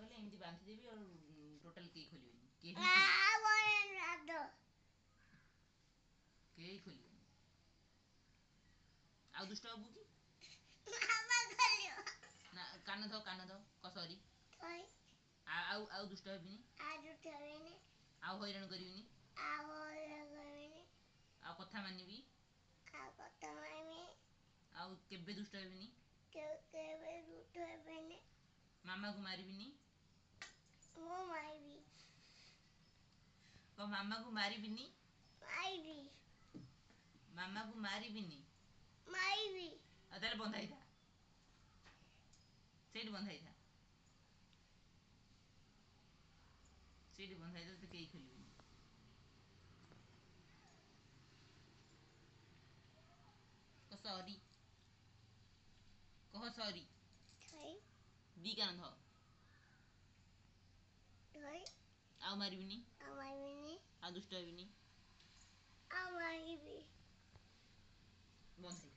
कले एमती बांधी देबी और टोटल के खोलिबेनी के खोलिबेनी आ दुष्ट बाबू की ना कान दो कसरी आउ दुष्ट हेबिनी आउ हैरान करिबिनी आ कथा मानिबी आउ केबे दुष्ट हेबिनी मामा को मारिबिनी मामा को मारिबिनी मामा को मारिबिनी ताले बंधाई था सेठी बंधाई था तो कई खोलिबिनी सॉरी कह सॉरी बी कान ध आउ मारिबिनी आ दुष्ट हेबिनी बंधाई